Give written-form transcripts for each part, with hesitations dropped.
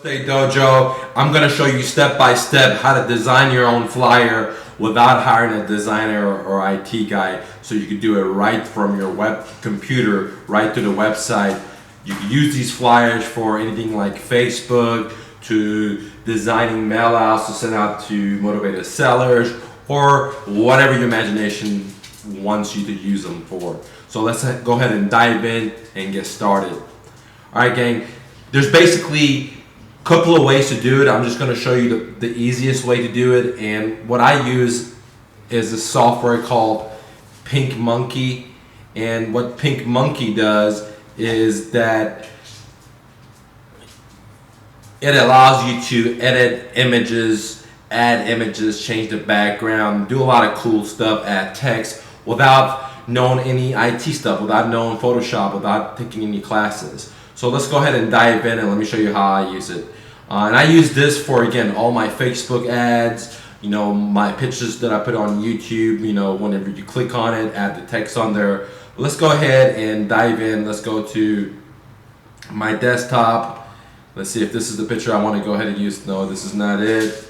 Estate Dojo. I'm going to show you step by step how to design your own flyer without hiring a designer or IT guy, so you can do it right from your web computer right to the website. You can use these flyers for anything like Facebook, to designing mail outs to send out to motivated sellers, or whatever your imagination wants you to use them for. So let's go ahead and dive in and get started. Alright gang, there's basically a couple of ways to do it. I'm just going to show you the easiest way to do it, and what I use is a software called PinkMonkey. And what PinkMonkey does is that it allows you to edit images, add images, change the background, do a lot of cool stuff, add text without knowing any IT stuff, without knowing Photoshop, without taking any classes. So let's go ahead and dive in and let me show you how I use it. And I use this for, again, all my Facebook ads, my pictures that I put on YouTube, whenever you click on it, add the text on there. Let's go ahead and dive in. Let's go to my desktop. Let's see if this is the picture I want to go ahead and use. No, this is not it.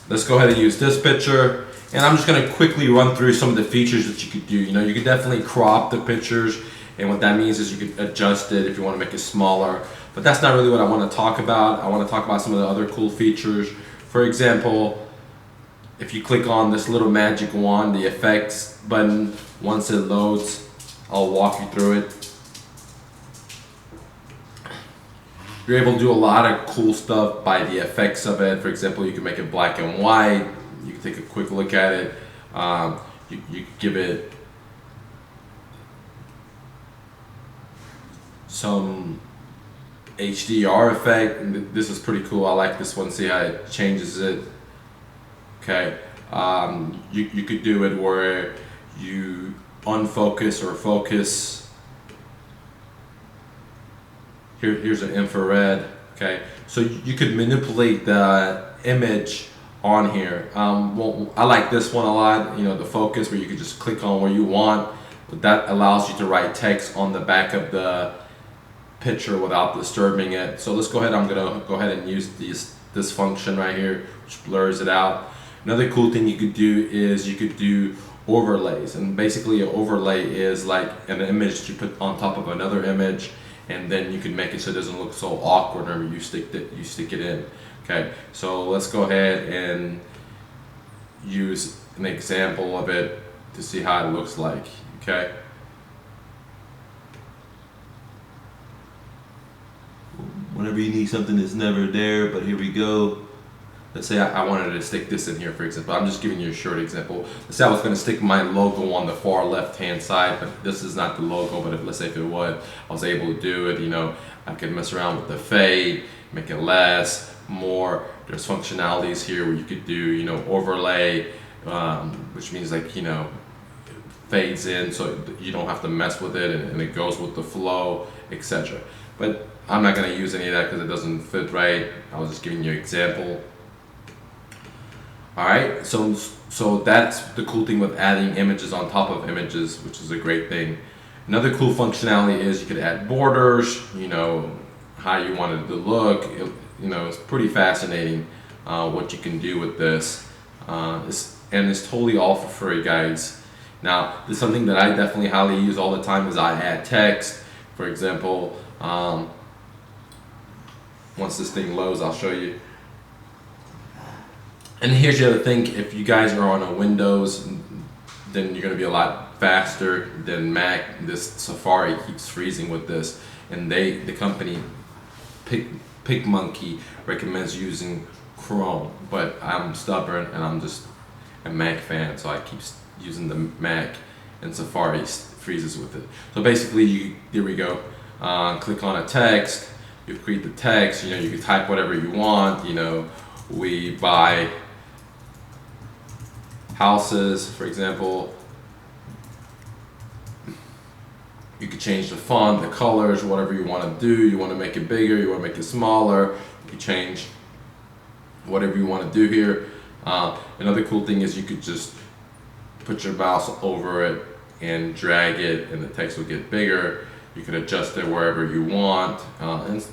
Let's go ahead and use this picture. And I'm just going to quickly run through some of the features that you could do. You could definitely crop the pictures, and what that means is you could adjust it if you want to make it smaller. But that's not really what I want to talk about. I want to talk about some of the other cool features. For example, if you click on this little magic wand, the effects button, once it loads, I'll walk you through it. You're able to do a lot of cool stuff by the effects of it. For example, you can make it black and white. You can take a quick look at it. You can give it some HDR effect. This is pretty cool. I like this one. See how it changes it. Okay. You could do it where you unfocus or focus. Here's an infrared. Okay. So you could manipulate the image on here. Well, I like this one a lot. The focus, where you can just click on where you want. But that allows you to write text on the back of the picture without disturbing it. So let's go ahead. I'm gonna go ahead and use this function right here, which blurs it out. Another cool thing you could do is you could do overlays, and basically an overlay is like an image that you put on top of another image, and then you can make it so it doesn't look so awkward whenever you stick it in. Okay, so let's go ahead and use an example of it to see how it looks like. Okay. Whenever you need something that's never there, but here we go. Let's say I wanted to stick this in here, for example. I'm just giving you a short example. Let's say I was going to stick my logo on the far left-hand side, but this is not the logo. But let's say if it was, I was able to do it. I could mess around with the fade, make it less, more. There's functionalities here where you could do, overlay, which means like, fades in, so you don't have to mess with it, and it goes with the flow, etc. But I'm not going to use any of that because it doesn't fit right. I was just giving you an example. Alright, so that's the cool thing with adding images on top of images, which is a great thing. Another cool functionality is you could add borders, how you want it to look. It's pretty fascinating what you can do with this. And it's totally all for free, guys. Now, there's something that I definitely highly use all the time is I add text. For example, once this thing loads, I'll show you. And here's the other thing, if you guys are on a Windows, then you're going to be a lot faster than Mac. This Safari keeps freezing with this, and the company PinkMonkey recommends using Chrome, but I'm stubborn and I'm just a Mac fan, so I keep using the Mac, and Safari freezes with it. So basically, here we go. Click on a text, you create the text, you can type whatever you want. We buy houses, for example. You could change the font, the colors, whatever you want to do. You want to make it bigger, you want to make it smaller, you can change whatever you want to do here. Another cool thing is you could just put your mouse over it and drag it, and the text will get bigger. You can adjust it wherever you want, and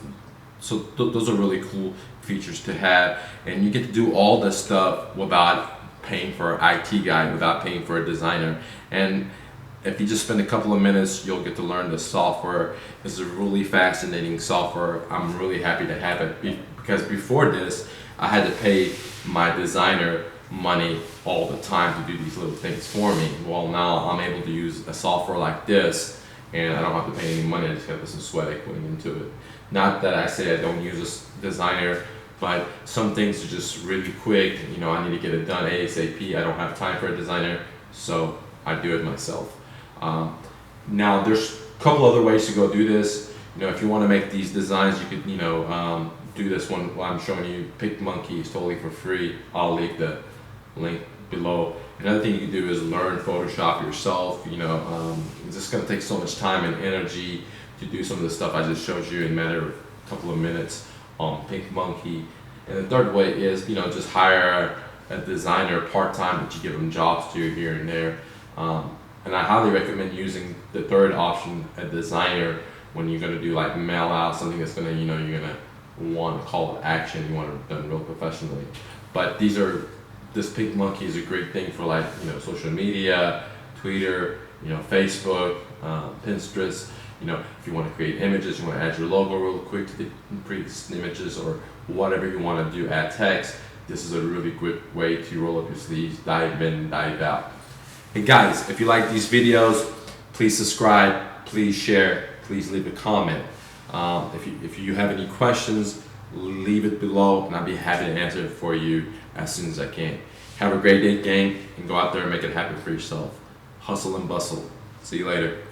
So those are really cool features to have, and you get to do all this stuff without paying for an IT guy, without paying for a designer. And if you just spend a couple of minutes, you'll get to learn the software. This is a really fascinating software. I'm really happy to have it because before this, I had to pay my designer money all the time to do these little things for me. Well, now I'm able to use a software like this, and I don't have to pay any money. I just got some sweat equity into it. Not that I say I don't use a designer, but some things are just really quick. You know, I need to get it done ASAP. I don't have time for a designer, so I do it myself. Now there's a couple other ways to go do this. You know, if you want to make these designs, you could, do this one while I'm showing you. PicMonkey is totally for free. I'll leave the link below. Another thing you can do is learn Photoshop yourself. It's just going to take so much time and energy to do some of the stuff I just showed you in a matter of a couple of minutes on PicMonkey. And the third way is, just hire a designer part-time that you give them jobs to here and there. And I highly recommend using the third option, a designer, when you're going to do like mail out, something that's going to, you're going to want a call to action, you want it done real professionally. But this PicMonkey is a great thing for like, social media, Twitter, Facebook, Pinterest. If you want to create images, you want to add your logo real quick to the previous images, or whatever you want to do, add text. This is a really good way to roll up your sleeves, dive in, dive out. And guys, if you like these videos, please subscribe, please share, please leave a comment. If you have any questions, leave it below, and I'll be happy to answer it for you as soon as I can. Have a great day, gang, and go out there and make it happen for yourself. Hustle and bustle. See you later.